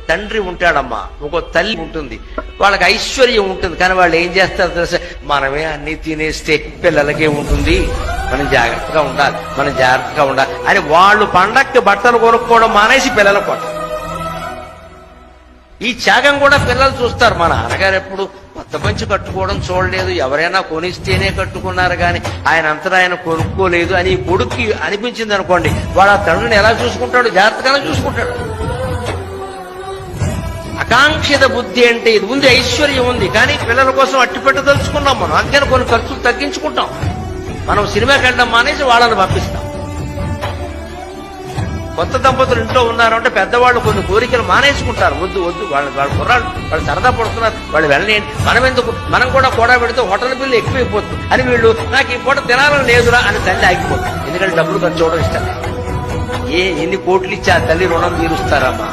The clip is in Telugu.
తండ్రి ఉంటాడమ్మా, ఒక తల్లి ఉంటుంది, వాళ్ళకి ఐశ్వర్యం ఉంటుంది. కానీ వాళ్ళు ఏం చేస్తారు తెలుసా, మనమే అన్ని తినేస్తే పిల్లలకే ఉంటుంది, మనం జాగ్రత్తగా ఉండాలి అని వాళ్ళు పండక్కి బట్టలు కొనుక్కోవడం మానేసి పిల్లలకు కొట్టారు. ఈ త్యాగం కూడా పిల్లలు చూస్తారు. మా నాన్నగారు ఎప్పుడు కొత్త పంచి కట్టుకోవడం చూడలేదు, ఎవరైనా కొనిస్తేనే కట్టుకున్నారు కానీ ఆయన అంతటా ఆయన కొనుక్కోలేదు అని ఈ కొడుక్కి అనిపించింది అనుకోండి, వాడు ఆ తండ్రిని ఎలా చూసుకుంటాడు, జాగ్రత్తగానే చూసుకుంటాడు. ఆకాంక్షిత బుద్ధి అంటే ఇది ఉంది, ఐశ్వర్యం ఉంది, కానీ పిల్లల కోసం అట్టి పెట్టదలుచుకున్నాం మనం, అందుకని కొన్ని ఖర్చులు తగ్గించుకుంటాం. మనం సినిమాకి వెళ్ళడం మానేసి వాళ్ళని పంపిస్తాం. కొత్త దంపతులు ఇంట్లో ఉన్నారు అంటే పెద్దవాళ్ళు కొన్ని కోరికలు మానేసుకుంటారు. వద్దు వాళ్ళ కుర్రాళ్ళు వాళ్ళు సరదా పడుతున్నారు, వాళ్ళు వెళ్ళలేండి, మనం కూడా పెడితే హోటల్ బిల్లు ఎక్కువైపోతుంది అని వీళ్ళు నాకు ఈ పూట తినాలని లేదురా అని తల్లి ఆగిపోతుంది. ఎందుకంటే డబ్బులు ఖర్చు అవడం ఇష్టం. ఎన్ని కోట్లు ఇచ్చి ఆ తల్లి రుణం తీరుస్తారమ్మా?